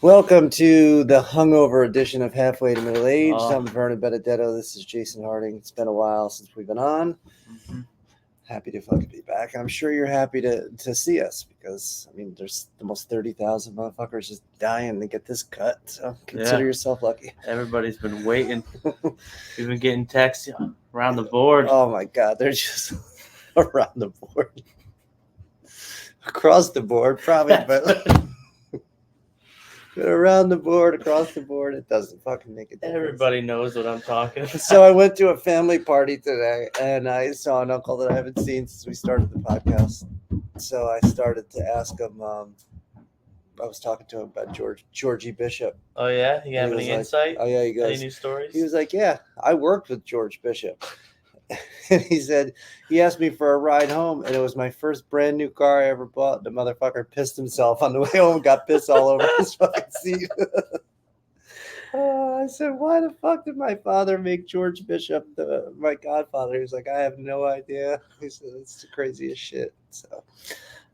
Welcome to the Hungover edition of Halfway to Middle Age. Oh. I'm Vernon Benedetto. This is Jason Harding. It's been a while since we've been on. Mhm. Happy to fucking be back. I'm sure you're happy to see us because, I mean, there's almost 30,000 motherfuckers just dying to get this cut. So consider Yeah. yourself lucky. Everybody's been waiting. We've been getting texts around the board. Oh my God. They're just around the board. Across the board, probably, but around the board, across the board, it doesn't fucking make a difference. Everybody knows what I'm talking about. So I went to a family party today, and I saw an uncle that I haven't seen since we started the podcast. So I started to ask him. I was talking to him about Georgie Bishop. Oh yeah, you have He any was like, insight? Oh yeah, he Any goes. new stories? He was like, yeah, I worked with George Bishop. And he said he asked me for a ride home, and it was my first brand new car I ever bought. The motherfucker pissed himself on the way home, and got piss all over his fucking seat. I said, why the fuck did my father make George Bishop my godfather? He was like, I have no idea. He said, it's the craziest shit. So,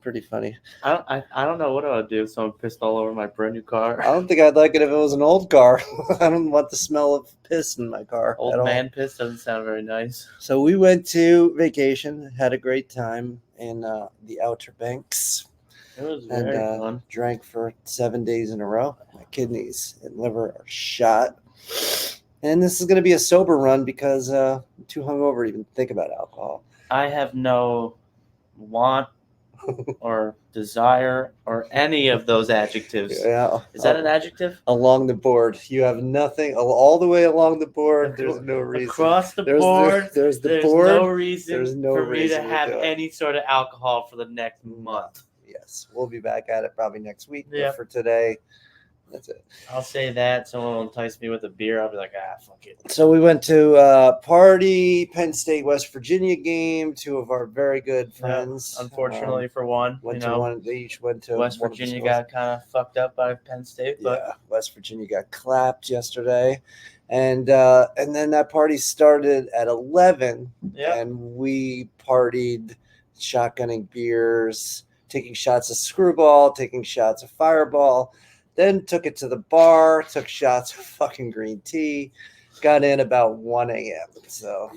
pretty funny. I don't know what I would do if someone pissed all over my brand new car. I don't think I'd like it if it was an old car. I don't want the smell of piss in my car. Old man piss doesn't sound very nice. So we went to vacation, had a great time in the Outer Banks. It was very fun. Drank for 7 days in a row. My kidneys and liver are shot. And this is going to be a sober run because I'm too hungover to even think about alcohol. I have no want or desire or any of those adjectives. Yeah. Is that an adjective? Along the board. You have nothing. All the way along the board, there's no reason. Across the board, there's the there's board. no reason There's no for me to reason to have do it. any sort of alcohol for the next month. Yes. We'll be back at it probably next week. Yeah. But for today, that's it. I'll say that. Someone will entice me with a beer. I'll be like, fuck it. So we went to party, Penn State, West Virginia game. Two of our very good friends. Unfortunately, for one, They each went to West one of the Virginia schools. got kind of fucked up by Penn State, but Yeah, West Virginia got clapped yesterday, and then that party started at 11, yeah, and we partied, shotgunning beers, taking shots of Screwball, taking shots of Fireball. Then took it to the bar, took shots of fucking green tea, got in about 1 a.m. So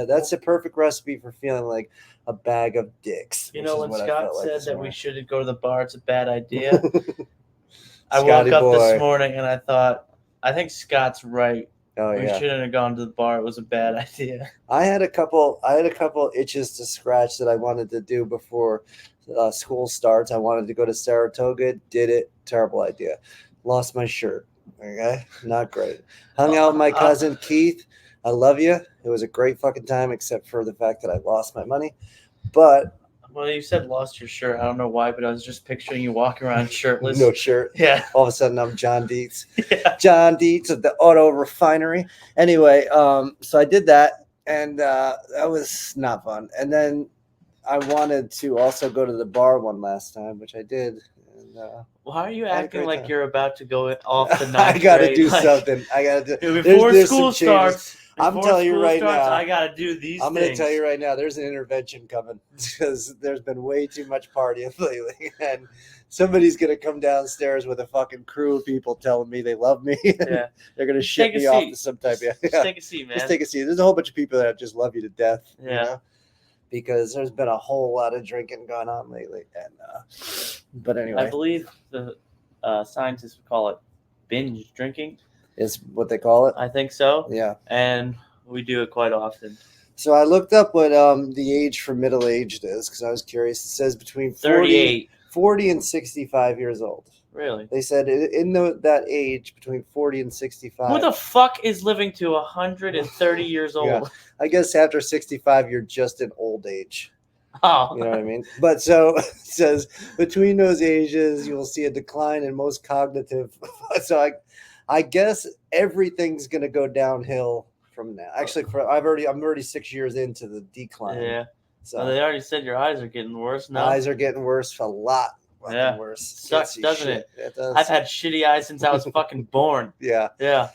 that's a perfect recipe for feeling like a bag of dicks. When Scott said that we shouldn't go to the bar, it's a bad idea. I Scotty woke up boy. this morning and I thought, I think Scott's right. Oh We yeah. shouldn't have gone to the bar. It was a bad idea. I had a couple itches to scratch that I wanted to do before school starts. I wanted to go to Saratoga. Did it. Terrible idea. Lost my shirt. Okay. Not great. Hung out with my cousin Keith. I love you. It was a great fucking time, except for the fact that I lost my money. But Well, you said lost your shirt. I don't know why, but I was just picturing you walking around shirtless. no shirt. Yeah. All of a sudden I'm John Dietz. Yeah. John Dietz of the auto refinery. Anyway, so I did that, and that was not fun. And then I wanted to also go to the bar one last time, which I did. And, Why are you had a acting great like time. you're about to go off the ninth I got to grade? do Like, something. I got to do. Before there's school some changes. starts, I'm telling you right now, I got to do these I'm things. going to tell you right now, there's an intervention coming because there's been way too much partying lately, and somebody's going to come downstairs with a fucking crew of people telling me they love me. Yeah. They're going to ship Take a me off seat. to some type of. Just take a seat, man. Just take a seat. There's a whole bunch of people that just love you to death. Yeah. You know? Because there's been a whole lot of drinking going on lately, and but anyway, I believe the scientists would call it binge drinking. is what they call it. I think so. Yeah. And we do it quite often. So I looked up what the age for middle aged is because I was curious. It says between 38. 40 and 65 years old. Really? They said in that age between 40 and 65. Who the fuck is living to 130 years old? Yeah. I guess after 65, you're just in old age. Oh. You know what I mean? But so it says between those ages, you will see a decline in most cognitive. So I guess everything's going to go downhill from now. Actually, I'm already 6 years into the decline. Yeah. So Well, they already said your eyes are getting worse now. eyes are getting worse, a lot fucking worse. Sucks, Can't see doesn't shit. it? It does. I've had shitty eyes since I was fucking born. Yeah. Yeah.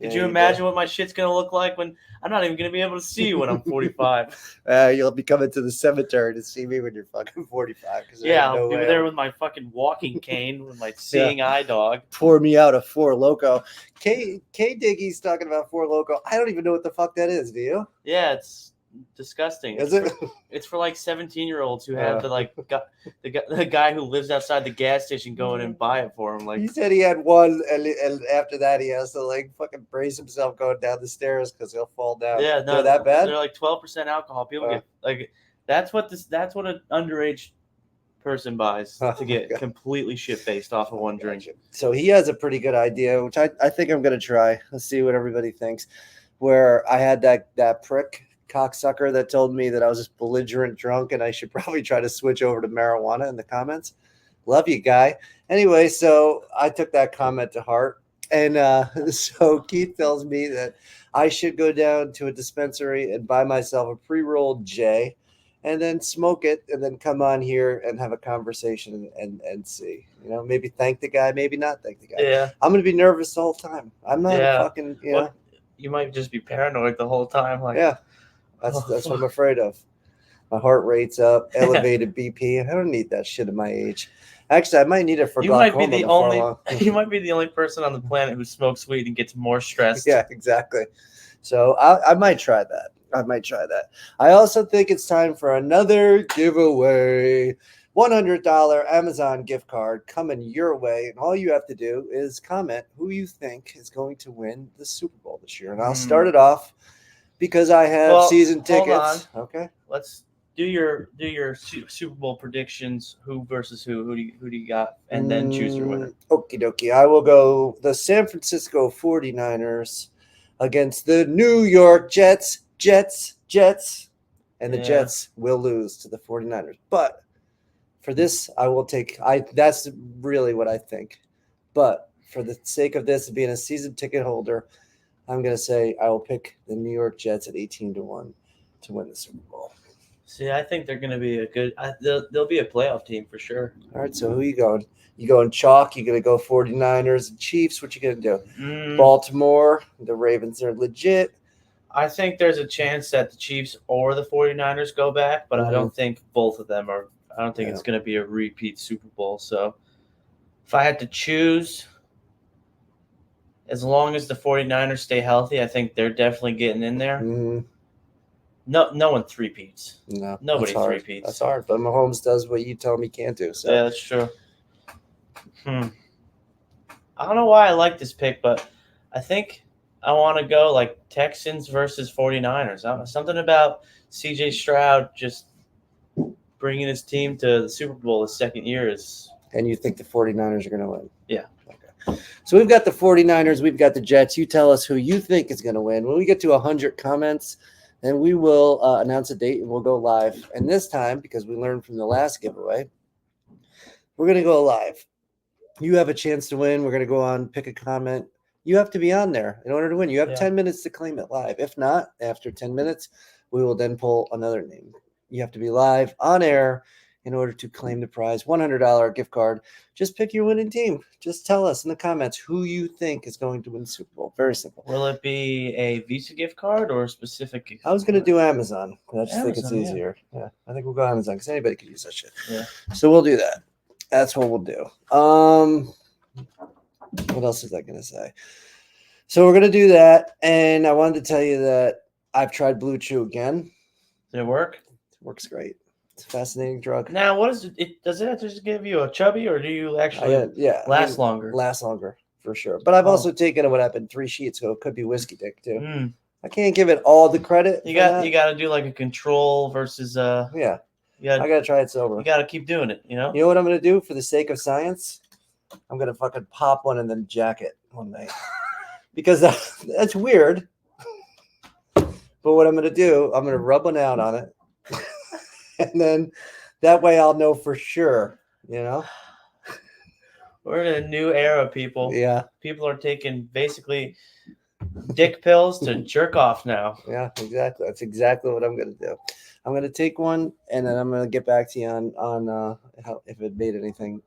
Could There you you imagine what my shit's gonna look like when I'm not even gonna be able to see you when I'm 45? You'll be coming to the cemetery to see me when you're fucking 45. Because Yeah, no I'll be way there with my fucking walking cane with my seeing eye dog. pour me out a Four Loco. K Diggy's talking about Four Loco. I don't even know what the fuck that is. Do you? Yeah, it's disgusting. Is it? It's for like 17-year-olds who have the guy who lives outside the gas station go in and buy it for him. Like, He said he had one, and after that he has to like fucking brace himself going down the stairs because he'll fall down. yeah, no, They're that bad. They're like 12% alcohol. People get like that's what an underage person buys to get completely shit-faced off of one drink. So he has a pretty good idea, which I think I'm going to try. Let's see what everybody thinks. Where I had that prick cocksucker that told me that I was just belligerent drunk and I should probably try to switch over to marijuana in the comments. Love you, guy. Anyway, so I took that comment to heart. And so Keith tells me that I should go down to a dispensary and buy myself a pre-rolled J and then smoke it and then come on here and have a conversation and see. You know, maybe thank the guy, maybe not thank the guy. Yeah. I'm going to be nervous the whole time. I'm not fucking, you know. You might just be paranoid the whole time. Like, yeah, that's what I'm afraid of. My heart rate's up, elevated BP. I don't need that shit at my age. Actually, I might need it for glaucoma. You might be the only person on the planet who smokes weed and gets more stressed. Yeah, exactly. So I might try that. I also think it's time for another giveaway. $100 Amazon gift card coming your way. And all you have to do is comment who you think is going to win the Super Bowl this year. And I'll start it off because I have season tickets. Okay. Let's do your Super Bowl predictions. Who versus who? Who do you got? And then choose your winner. Okie dokie. I will go the San Francisco 49ers against the New York Jets. And the Jets will lose to the 49ers. But for this, I will take that's really what I think. But for the sake of this being a season ticket holder, I'm going to say I will pick the New York Jets at 18-1 to win the Super Bowl. See, I think they're going to be they'll be a playoff team for sure. All right, so who you going? You going chalk? You going to go 49ers and Chiefs? What you going to do? Baltimore, the Ravens are legit. I think there's a chance that the Chiefs or the 49ers go back, but I don't think both of them are. I don't think it's going to be a repeat Super Bowl. So if I had to choose, as long as the 49ers stay healthy, I think they're definitely getting in there. No one three-peats. No, nobody three-peats. That's hard, but Mahomes does what you tell him he can't do. So. Yeah, that's true. I don't know why I like this pick, but I think I want to go like Texans versus 49ers. Something about C.J. Stroud just bringing his team to the Super Bowl his second year is. And you think the 49ers are going to win? Yeah. Okay. So we've got the 49ers. We've got the Jets. You tell us who you think is going to win. When we get to 100 comments, then we will announce a date and we'll go live. And this time, because we learned from the last giveaway, we're going to go live. You have a chance to win. We're going to go on, pick a comment. You have to be on there in order to win. You have 10 minutes to claim it live. If not, after 10 minutes, we will then pull another name. You have to be live on air in order to claim the prize, $100 gift card. Just pick your winning team. Just tell us in the comments who you think is going to win the Super Bowl. Very simple. Will it be a Visa gift card or a specific gift I was going to do Amazon. I just think it's Amazon, easier. Yeah, I think we'll go Amazon because anybody could use that shit. Yeah. So we'll do that. That's what we'll do. What else is I going to say? So we're going to do that. And I wanted to tell you that I've tried Blue Chew again. Did it work? It works great. It's a fascinating drug. Now, what is it? Does it just give you a chubby, or do you actually last longer? Last longer, for sure. But I've also taken what happened 3 sheets, so it could be whiskey dick too. I can't give it all the credit. You got to do like a control versus I got to try it sober. You got to keep doing it. You know what I'm going to do for the sake of science? I'm going to fucking pop one and then jack it one night because that's weird. But what I'm going to do, I'm going to rub one out on it. And then that way I'll know for sure, We're in a new era, people. Yeah. People are taking basically dick pills to jerk off now. Yeah, exactly. That's exactly what I'm gonna do. I'm gonna take one, and then I'm gonna get back to you on how, if it made anything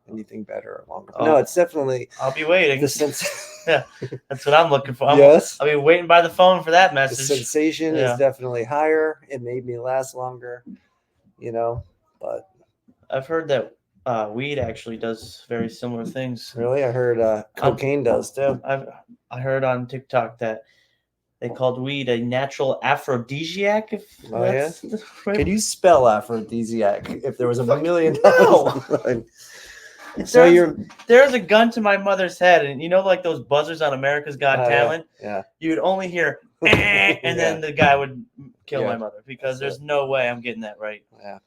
better or longer. But no, it's definitely I'll be waiting. the sense. Yeah, that's what I'm looking for. Yes, I'll be waiting by the phone for that the message. sensation is definitely higher. It made me last longer, but I've heard that weed actually does very similar things. really, I heard cocaine does too. I heard on TikTok that they called weed a natural aphrodisiac. If that's the right. Could you spell aphrodisiac if there was $1 million? No. So there's a gun to my mother's head, and like those buzzers on America's Got Talent. Yeah. You would only hear, and then the guy would kill my mother because there's no way I'm getting that right. Yeah.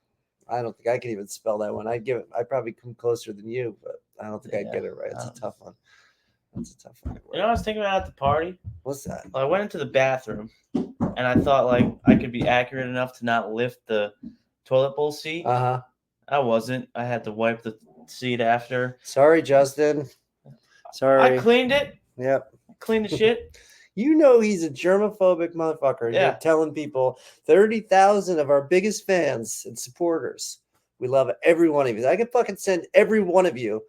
I don't think I can even spell that one. I'd probably come closer than you, but I don't think I'd get it right. It's a tough one. That's a tough one. I was thinking about at the party? What's that? I went into the bathroom, and I thought I could be accurate enough to not lift the toilet bowl seat. Uh-huh. I wasn't. I had to wipe the seat after. Sorry, Justin. Sorry. I cleaned it. Yep. Cleaned the shit. He's a germophobic motherfucker. Yeah. You're telling people 30,000 of our biggest fans and supporters. We love every one of you. I could fucking send every one of you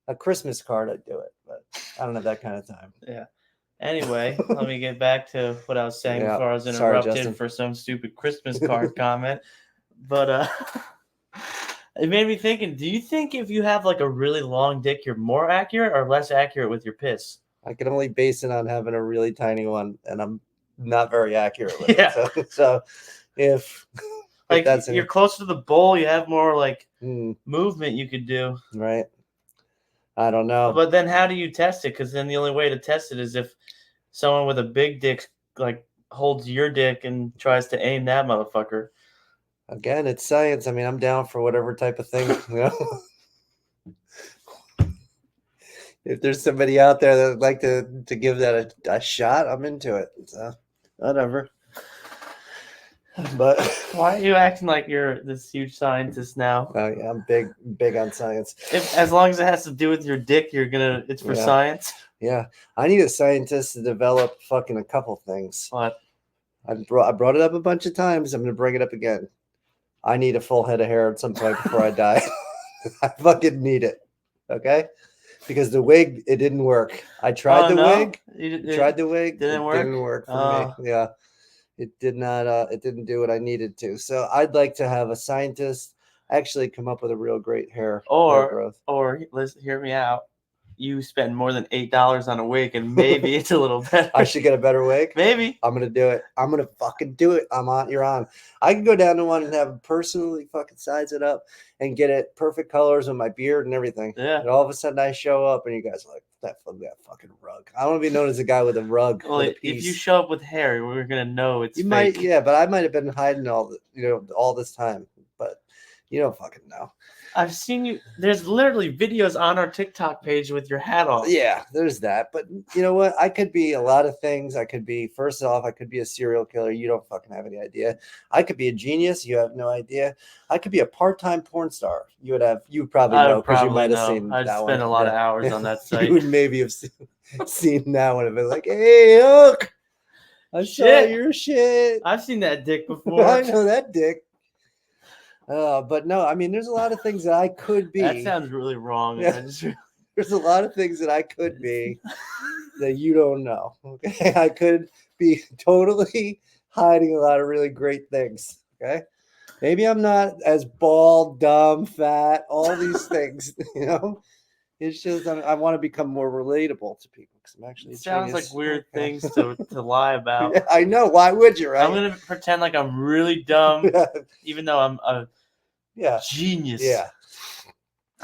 a Christmas card. I'd do it, but I don't have that kind of time. Yeah. Anyway, let me get back to what I was saying before I was interrupted for some stupid Christmas card comment. But it made me thinking, do you think if you have a really long dick, you're more accurate or less accurate with your piss? I can only base it on having a really tiny one, and I'm not very accurate with it. So if that's you're closer to the bowl, you have more movement you could do. Right. I don't know. But then how do you test it? Because then the only way to test it is if someone with a big dick holds your dick and tries to aim that motherfucker. Again, it's science. I mean, I'm down for whatever type of thing, If there's somebody out there that would like to give that a shot, I'm into it. So, whatever. But why are you acting like you're this huge scientist now? Oh yeah, I'm big on science. As long as it has to do with your dick, it's for science. Yeah, I need a scientist to develop fucking a couple things. What? I brought it up a bunch of times. I'm gonna bring it up again. I need a full head of hair at some point before I die. I fucking need it. Okay. Because the wig, it didn't work. I tried the wig. Tried the wig. Didn't work. Didn't work for me. Yeah, it did not. It didn't do what I needed to. So I'd like to have a scientist actually come up with a real great hair growth. Or listen, hear me out. You spend more than $8 on a wig, and maybe it's a little better. I should get a better wig. Maybe I'm gonna do it. I'm gonna fucking do it. You're on. I can go down to one and have personally fucking size it up and get it perfect colors with my beard and everything. Yeah. And all of a sudden I show up and you guys are like, that fucking rug. I want to be known as a guy with a rug. Well, if you show up with hair, we're gonna know it's fake. Might, yeah, but I might have been hiding all this time. But you don't fucking know. I've seen you. There's literally videos on our TikTok page with your hat off. Yeah, there's that. But you know what? I could be a lot of things. I could be, first off, I could be a serial killer. You don't fucking have any idea. I could be a genius. You have no idea. I could be a part-time porn star. You probably know because you might have seen that one. I'd spend a lot of hours on that site. You would maybe have seen that one and been like, hey, look, I saw your shit. I've seen that dick before. I know that dick. But no, I mean, there's a lot of things that I could be. That sounds really wrong. Yeah. There's a lot of things that I could be that you don't know. Okay, I could be totally hiding a lot of really great things. Okay, maybe I'm not as bald, dumb, fat, all these things. It's just I want to become more relatable to people because I'm actually. It sounds like weird things to lie about. Yeah, I know. Why would you? Right? I'm gonna pretend like I'm really dumb, even though I'm a genius. Yeah.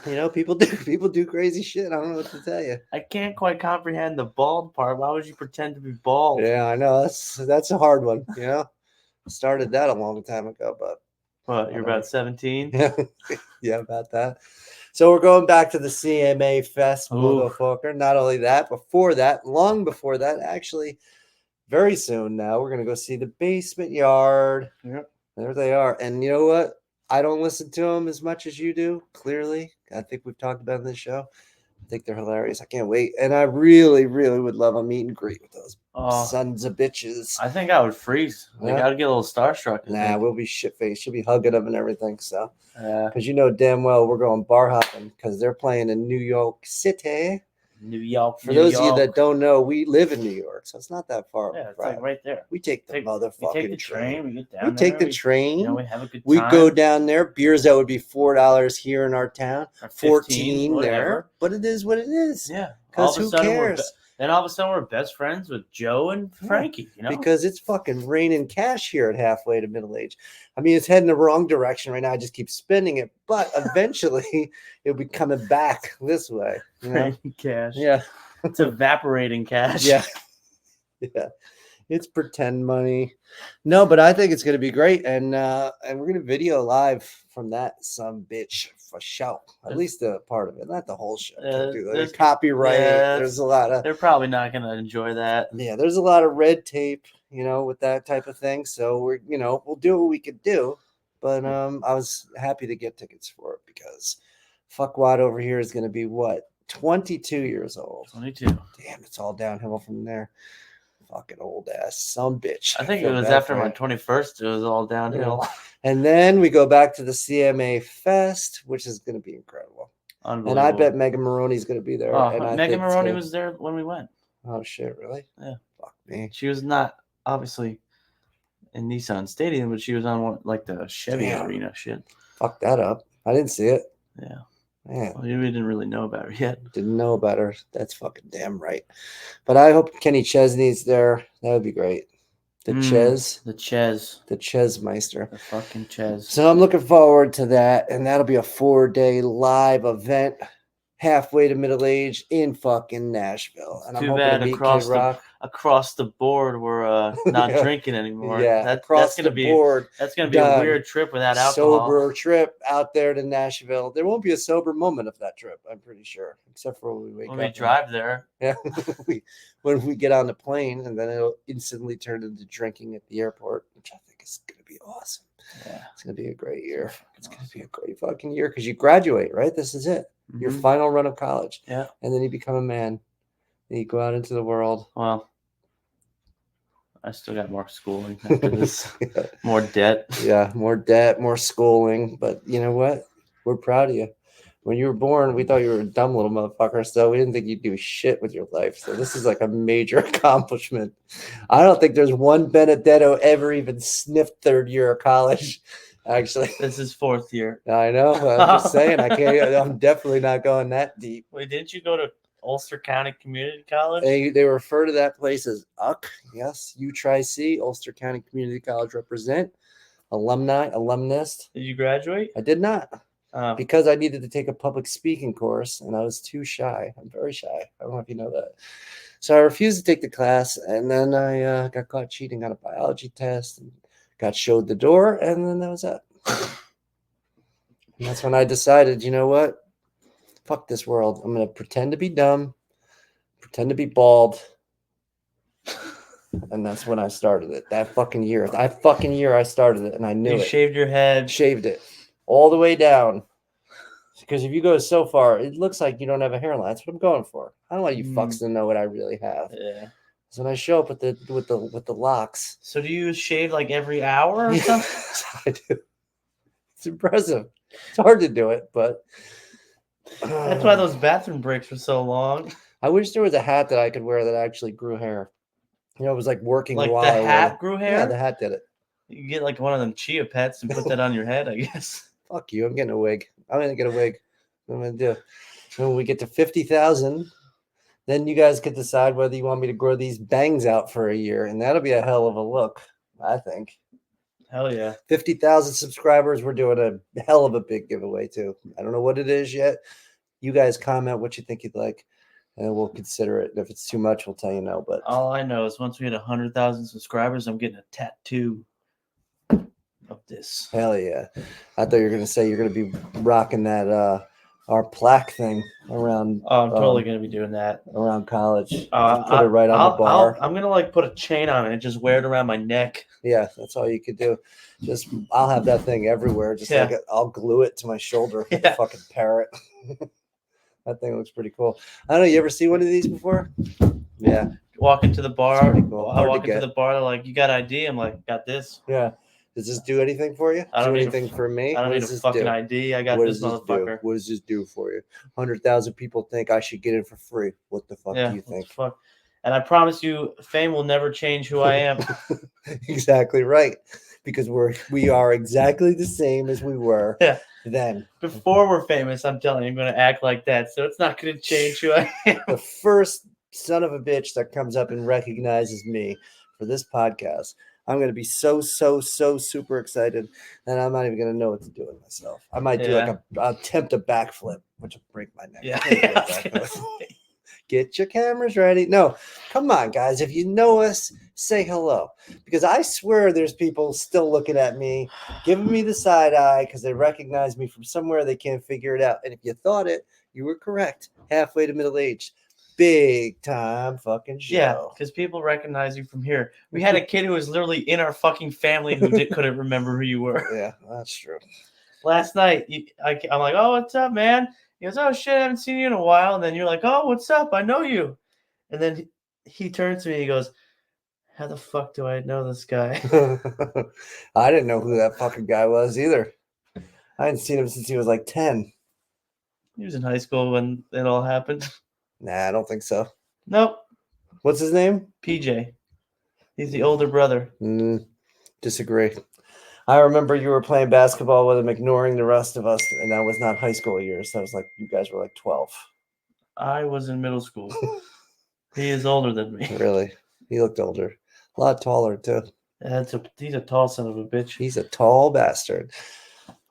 People do crazy shit. I don't know what to tell you. I can't quite comprehend the bald part. Why would you pretend to be bald? Yeah, I know. That's a hard one. Started that a long time ago, but what? You're about 17. Yeah, about that. So we're going back to the CMA Fest, motherfucker. Not only that, long before that, actually, very soon now, we're going to go see the Basement Yard. Yep. There they are. And you know what? I don't listen to them as much as you do, clearly. I think we've talked about it in this show. I think they're hilarious. I can't wait. And I really, really would love a meet and greet with those Oh, Sons of bitches. I think I would freeze. Like, Yeah. I'd get a little starstruck. Nah, we'll be shit faced. She'll be hugging them and everything. So, Yeah. because you know damn well we're going bar hopping because they're playing in New York City. New York. For those of you that don't know, we live in New York, so it's not that far. Yeah, it's like right there. We take the We motherfucking take the train. We get down We take there, the train. You know, we have a good time. We go down there. Beers that would be $4 here in our town, Or 14 whatever. there. But it is what it is. Yeah. Because who cares? Then all of a sudden we're best friends with Joe and Frankie. You know, because it's fucking raining cash here at halfway to middle age. I mean, it's heading the wrong direction right now. I just keep spinning it, but eventually it'll be coming back this way. You know? Cash. Yeah. It's evaporating cash. Yeah. Yeah. It's pretend money. No, but I think it's gonna be great. And we're gonna video live from that some bitch for sure. At least a part of it, not the whole show. There's copyright. There's a lot of they're probably not gonna enjoy that. Yeah, there's a lot of red tape, you know, with that type of thing. So we'll do what we could do. But I was happy to get tickets for it because fuckwad over here is gonna be what? 22 years old. 22. Damn, it's all downhill from there. Fucking old ass some bitch. I think it was after my 21st. It was all downhill. Yeah. And then we go back to the CMA Fest, which is going to be incredible. And I bet Megan Maroney's going to be there. And Megan Maroney was there when we went. Oh shit! Really? Yeah. Fuck me. She was not obviously in Nissan Stadium, but she was on like the Chevy Arena shit. Fuck that up. I didn't see it. Yeah. Man. Well, we didn't really know about her yet. Didn't know about her. That's fucking damn right. But I hope Kenny Chesney's there. That would be great. The Chesmeister. The fucking Ches. So I'm looking forward to that. And that'll be a 4-day live event halfway to middle age in fucking Nashville. And I'm hoping to meet Kid Rock. Across the board, we're not drinking anymore. Yeah, that's gonna be a weird trip without alcohol. Sober trip out there to Nashville. There won't be a sober moment of that trip, I'm pretty sure, except for when we wake up. When we drive there. Yeah, when we get on the plane, and then it'll instantly turn into drinking at the airport, which I think is gonna be awesome. Yeah, it's gonna be a great year. It's gonna be a great fucking year because you graduate, right? This is it. Mm-hmm. Your final run of college. Yeah, and then you become a man. And you go out into the world. Well, I still got more schooling after this. Yeah. More debt. Yeah, more debt, more schooling. But you know what? We're proud of you. When you were born, we thought you were a dumb little motherfucker. So we didn't think you'd do shit with your life. So this is like a major accomplishment. I don't think there's one Benedetto ever even sniffed third year of college. Actually, this is fourth year. I know. I'm just saying. I'm definitely not going that deep. Wait, didn't you go to Ulster County Community College? They refer to that place as UC. Yes, U-Tri-C, Ulster County Community College represent. Alumnus. Did you graduate? I did not. Because I needed to take a public speaking course, and I was too shy. I'm very shy. I don't know if you know that. So I refused to take the class, and then I got caught cheating on a biology test and got showed the door, and then that was it. And that's when I decided, you know what? Fuck this world. I'm going to pretend to be dumb, pretend to be bald. And that's when I started it. That fucking year I started it, and I knew it. You shaved your head. Shaved it all the way down. Because if you go so far, it looks like you don't have a hairline. That's what I'm going for. I don't want you fucks to know what I really have. Yeah. So when I show up with the locks. So do you shave like every hour or something? I do. It's impressive. It's hard to do it, but that's why those bathroom breaks were so long. I wish there was a hat that I could wear that actually grew hair. You know, it was like working like while the hat grew hair? Yeah, the hat did it. You get like one of them chia pets and put that on your head, I guess. Fuck you. I'm getting a wig. I'm going to get a wig. What I'm going to do. When we get to 50,000, then you guys could decide whether you want me to grow these bangs out for a year. And that'll be a hell of a look, I think. Hell yeah. 50,000 subscribers. We're doing a hell of a big giveaway, too. I don't know what it is yet. You guys comment what you think you'd like, and we'll consider it. And if it's too much, we'll tell you no. But all I know is once we hit 100,000 subscribers, I'm getting a tattoo of this. Hell yeah. I thought you were going to say you're going to be rocking that our plaque thing around. Oh, I'm totally going to be doing that. Around college. Put it right on the bar. I'm going to like put a chain on it and just wear it around my neck. Yeah, that's all you could do. I'll have that thing everywhere. I'll glue it to my shoulder like a fucking parrot. That thing looks pretty cool. I don't know. You ever see one of these before? Yeah. walk into the bar. Pretty cool. I Hard to walk into get. the bar. They're like, "You got ID?" I'm like, "Got this." Yeah. Does this do anything for you? I don't Do need anything for me? I don't What need does a this fucking do? ID. I got What this does this do? motherfucker. What does this do for you? 100,000 people think I should get in for free. What the fuck Yeah, do you what the think? fuck? And I promise you, fame will never change who I am. Exactly right. Because we are exactly the same as we were Yeah. then. Before we're famous, I'm telling you, I'm going to act like that. So it's not going to change who I am. The first son of a bitch that comes up and recognizes me for this podcast, I'm going to be so super excited, and I'm not even going to know what to do with myself. I might do like attempt a backflip, which will break my neck. Yeah. Get your cameras ready. No, come on, guys. If you know us, say hello. Because I swear there's people still looking at me, giving me the side eye because they recognize me from somewhere they can't figure it out. And if you thought it, you were correct. Halfway to middle age. Big time fucking show. Yeah, because people recognize you from here. We had a kid who was literally in our fucking family who couldn't remember who you were. Yeah, that's true. Last night, I'm like, "Oh, what's up, man?" He goes, "Oh shit, I haven't seen you in a while." And then you're like, "Oh, what's up? I know you." And then he turns to me, he goes, "How the fuck do I know this guy?" I didn't know who that fucking guy was either. I hadn't seen him since he was like 10. He was in high school when it all happened. Nah, I don't think so. Nope. What's his name? PJ. He's the older brother. Disagree. I remember you were playing basketball with him, ignoring the rest of us, and that was not high school years. That was like you guys were like 12. I was in middle school. He is older than me. Really? He looked older. A lot taller, too. He's a tall son of a bitch. He's a tall bastard.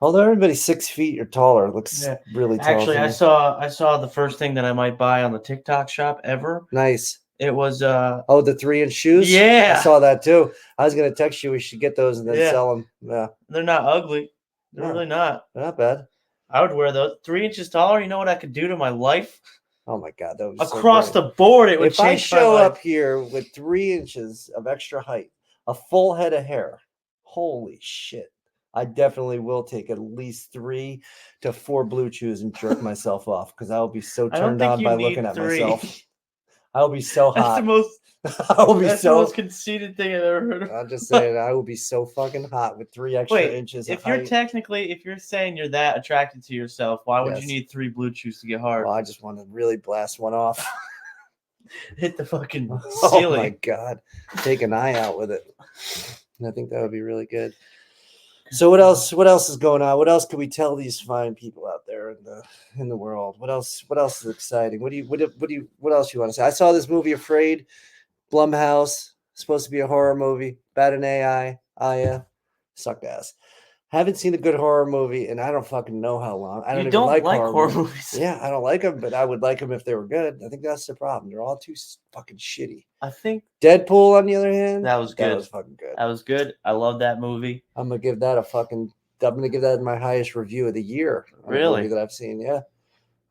Although everybody's 6 feet or taller, looks really tall. Actually, I saw the first thing that I might buy on the TikTok shop ever. Nice. It was the 3-inch shoes? Yeah. I saw that too. I was gonna text you we should get those and then sell them. Yeah. They're not ugly. They're really not. They're not bad. I would wear those. 3 inches taller, you know what I could do to my life? Oh my god, that was across the board. It would change my life. If I show up here with 3 inches of extra height, a full head of hair, holy shit. I definitely will take at least 3 to 4 blue chews and jerk myself off because I will be so turned on by looking at myself. I will be so hot. That's the most conceited thing I've ever heard of. I'm just saying, I will be so fucking hot with 3 extra inches of height. If you're saying you're that attracted to yourself, why would you need 3 blue chews to get hard? Well, I just want to really blast one off. Hit the fucking Oh ceiling. my god. Take an eye out with it. And I think that would be really good. So what else is going on? What else can we tell these fine people out there in the world? What else is exciting? What else you want to say? I saw this movie Afraid, Blumhouse, supposed to be a horror movie, about an AI. Aya, sucked ass. Haven't seen a good horror movie, and I don't fucking know how long. I don't even like horror movies. Yeah, I don't like them, but I would like them if they were good. I think that's the problem. They're all too fucking shitty. I think Deadpool, on the other hand, that was good. That was fucking good. That was good. I love that movie. I'm gonna give that my highest review of the year. Really? Movie that I've seen. Yeah,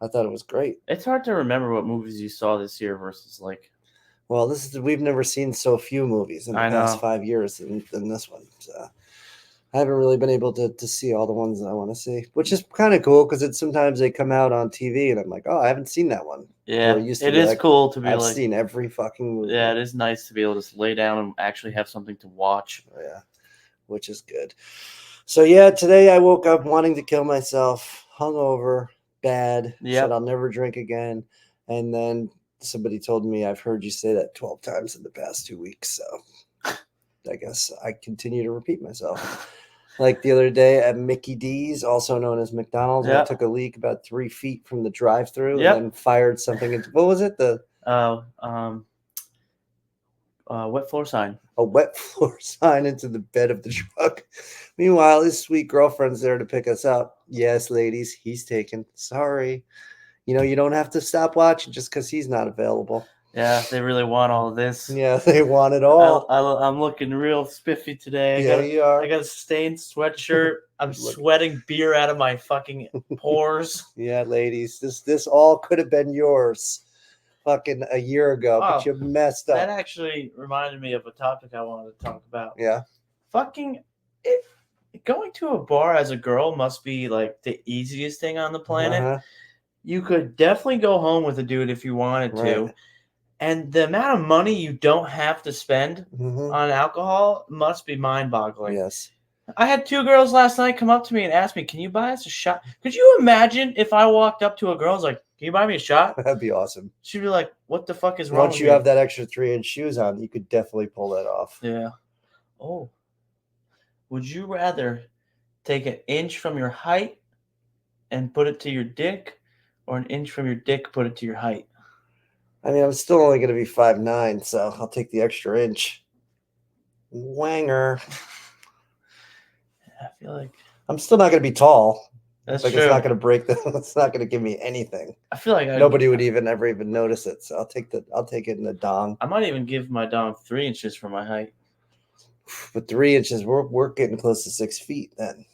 I thought it was great. It's hard to remember what movies you saw this year versus like. Well, we've never seen so few movies in the past 5 years than this one. So I haven't really been able to see all the ones that I want to see, which is kind of cool because sometimes they come out on TV and I'm like, oh, I haven't seen that one. Yeah, it is cool to be I've seen every fucking movie. Yeah, it is nice to be able to just lay down and actually have something to watch. Yeah, which is good. So yeah, today I woke up wanting to kill myself, hungover, bad. Said I'll never drink again, and then somebody told me I've heard you say that 12 times in the past 2 weeks. So I guess I continue to repeat myself. Like the other day at Mickey D's, also known as McDonald's, I took a leak about 3 feet from the drive-through and then fired something into, what was it? Wet floor sign. A wet floor sign into the bed of the truck. Meanwhile, his sweet girlfriend's there to pick us up. Yes, ladies, he's taken. Sorry. You don't have to stop watching just because he's not available. Yeah, they really want all of this. Yeah, they want it all. I'm looking real spiffy today. You are. I got a stained sweatshirt. I'm sweating beer out of my fucking pores. Yeah, ladies, this all could have been yours fucking a year ago, but you messed up. That actually reminded me of a topic I wanted to talk about. Yeah. Going to a bar as a girl must be like the easiest thing on the planet. You could definitely go home with a dude if you wanted to. And the amount of money you don't have to spend on alcohol must be mind-boggling. Yes. I had 2 girls last night come up to me and ask me, "Can you buy us a shot?" Could you imagine if I walked up to a girl and was like, "Can you buy me a shot?" That'd be awesome. She'd be like, "What the fuck is wrong Once with you have that extra 3-inch shoes on, you could definitely pull that off. Yeah. Oh. Would you rather take an inch from your height and put it to your dick, or an inch from your dick put it to your height? I mean, I'm still only going to be 5'9", so I'll take the extra inch. Wanger. I feel like I'm still not going to be tall. that's Like true. it's not going to break the. It's not going to give me anything. I feel like Nobody would ever even notice it. So I'll take it in the dong. I might even give my dong 3 inches for my height. But 3 inches, we're getting close to 6 feet then.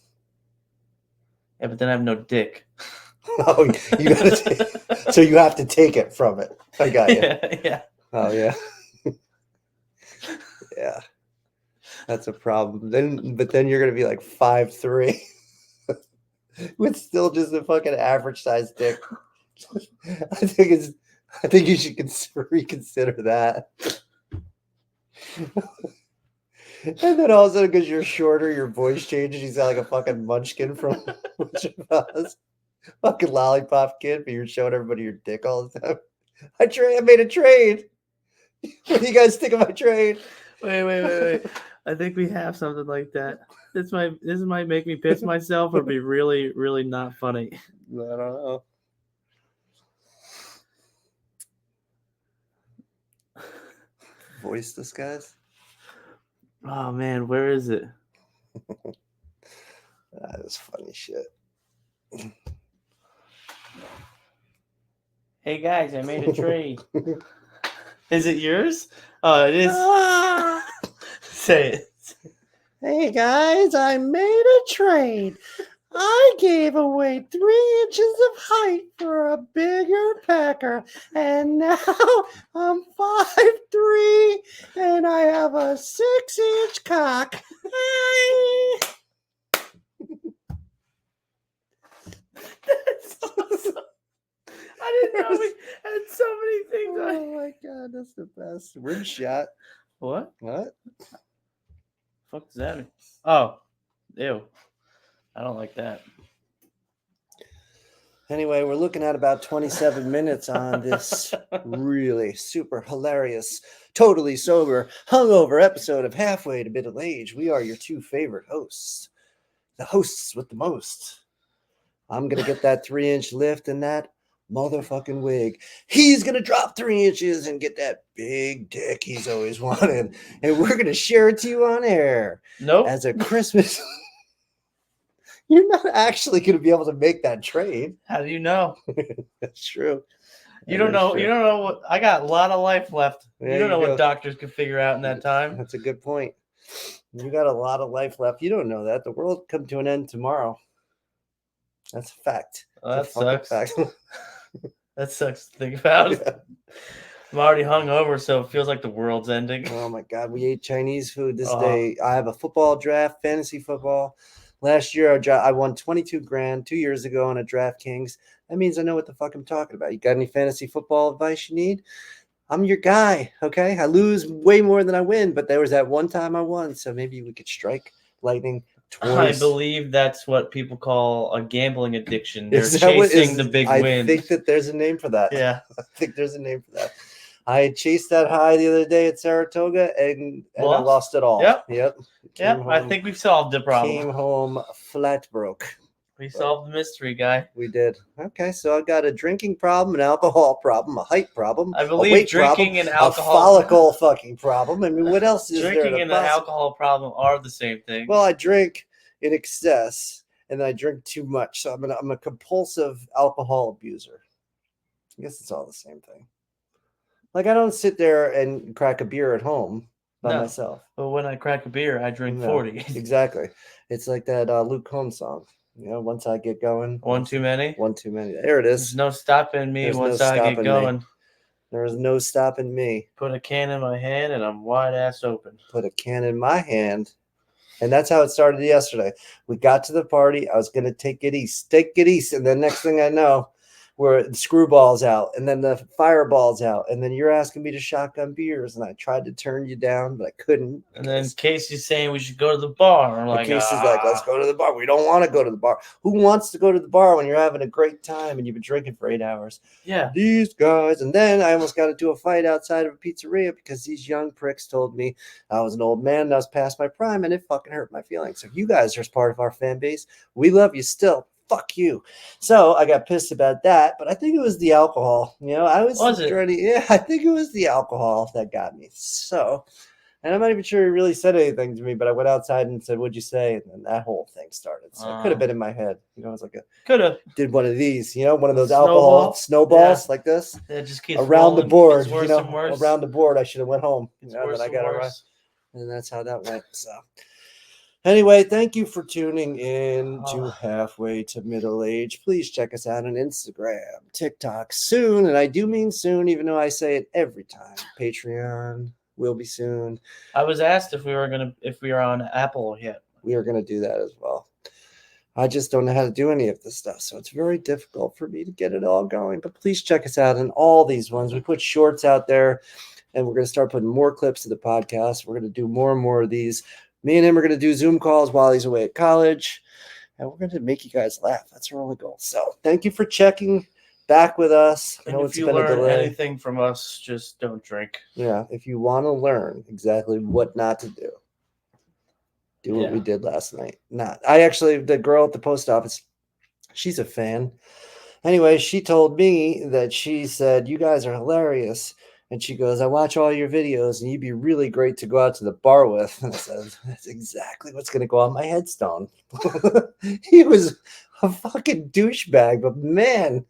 Yeah, but then I have no dick. Oh, you got to. So you have to take it from it. I got you. Yeah. Oh yeah. Yeah. That's a problem. But then you're gonna be like 5'3", with still just a fucking average sized dick. I think you should reconsider that. And then all of a sudden, because you're shorter, your voice changes. He's got like a fucking munchkin from Witch of Oz. Fucking lollipop kid, but you're showing everybody your dick all the time. I made a trade. What do you guys think of my trade? Wait. I think we have something like that. This might make me piss myself or be really, really not funny. I don't know. Voice disguise? Oh man, where is it? That is funny shit. Hey guys, I made a trade. Is it yours? Oh, it is. Say it. Hey guys, I made a trade. I gave away 3 inches of height for a bigger pecker, and now I'm 5'3", and I have a 6-inch cock. That's awesome. I didn't know we had so many things. Oh my god, that's the best. Rim shot. What? What? Fuck does that mean? Oh, ew. I don't like that. Anyway, we're looking at about 27 minutes on this really super hilarious, totally sober, hungover episode of Halfway to Middle Age. We are your 2 favorite hosts, the hosts with the most. I'm going to get that 3-inch lift and that motherfucking wig. He's going to drop 3 inches and get that big dick he's always wanted. And we're going to share it to you on air. Nope. As a Christmas. You're not actually going to be able to make that trade. How do you know? That's true. You don't know. You don't know what. I got a lot of life left. Yeah, you don't know go. what doctors can figure out in that time. That's a good point. You got a lot of life left. You don't know that. The world will come to an end tomorrow. That's a fact. Oh, that sucks. Fact. That sucks to think about. Yeah. I'm already hungover, so it feels like the world's ending. Oh my God. We ate Chinese food this day. I have a football draft, fantasy football. Last year, I won 22 grand 2 years ago on a DraftKings. That means I know what the fuck I'm talking about. You got any fantasy football advice you need? I'm your guy, okay? I lose way more than I win, but there was that one time I won, so maybe we could strike lightning twice. I believe that's what people call a gambling addiction. They're chasing the big win. I think that there's a name for that. Yeah. I think there's a name for that. I chased that high the other day at Saratoga and I lost it all. Yep. I think we've solved the problem. Came home flat broke. We solved the mystery, guy. We did. Okay, so I've got a drinking problem, an alcohol problem, a height problem. I believe drinking and alcohol. A follicle fucking problem. I mean, what else is there? Drinking and an alcohol problem are the same thing. Well, I drink in excess and I drink too much. So I'm a compulsive alcohol abuser. I guess it's all the same thing. Like, I don't sit there and crack a beer at home by myself. But when I crack a beer, I drink 40. Exactly. It's like that Luke Combs song. You know, once I get going. One too many? One too many. There it is. There's no stopping me once I get going. There is no stopping me. Put a can in my hand and I'm wide ass open. Put a can in my hand. And that's how it started yesterday. We got to the party. I was going to take it east. And then next thing I know, where the screwball's out and then the fireball's out, and then you're asking me to shotgun beers, and I tried to turn you down, but I couldn't. And then Casey's saying we should go to the bar. I'm like, Casey's like, let's go to the bar. We don't want to go to the bar. Who wants to go to the bar when you're having a great time and you've been drinking for 8 hours? Yeah. These guys. And then I almost got into a fight outside of a pizzeria because these young pricks told me I was an old man and I was past my prime, and it fucking hurt my feelings. So you guys are part of our fan base. We love you still. Fuck you. So I got pissed about that, but I think it was the alcohol. I was yeah, I think it was the alcohol that got me. So, and I'm not even sure he really said anything to me, but I went outside and said, "What'd you say?" And then that whole thing started. So it could have been in my head. It was like could have did one of these, one of those alcohol snowballs like this. Yeah, it just keeps around the board. Worse and worse. Around the board. I should have went home. Then I got it right, and that's how that went. So. Anyway, thank you for tuning in to Halfway to Middle Age. Please check us out on Instagram, TikTok soon, and I do mean soon, even though I say it every time. Patreon will be soon. I was asked if we were on Apple yet. We are gonna do that as well. I just don't know how to do any of this stuff, so it's very difficult for me to get it all going. But please check us out on all these ones. We put shorts out there, and we're gonna start putting more clips of the podcast. We're gonna do more and more of these. Me and him are going to do Zoom calls while he's away at college, and we're going to make you guys laugh. That's our only goal. So thank you for checking back with us. And if you learn anything from us, just don't drink. Yeah, if you want to learn exactly what not to do what we did last night. The girl at the post office, she's a fan. Anyway, she told me that she said, "You guys are hilarious." And she goes, "I watch all your videos, and you'd be really great to go out to the bar with." And I said, "That's exactly what's going to go on my headstone." He was a fucking douchebag, but man,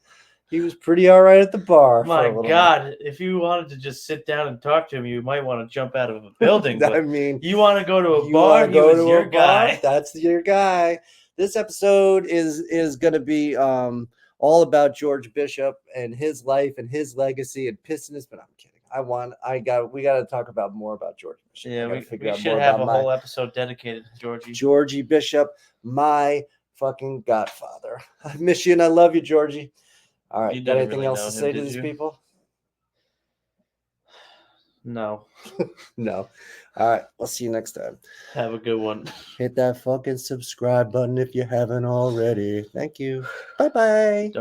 he was pretty all right at the bar. My God, if you wanted to just sit down and talk to him, you might want to jump out of a building. I mean, you want to go to a bar? He was your guy. That's your guy. This episode is going to be all about George Bishop and his life and his legacy and pissiness, but I'm kidding. We got to talk about more about George Bishop. Yeah, we should have a whole episode dedicated to Georgie Bishop, my fucking godfather. I miss you and I love you, Georgie. All right, got anything else to say to these people? No. No. All right, we'll see you next time. Have a good one. Hit that fucking subscribe button if you haven't already. Thank you. Bye-bye.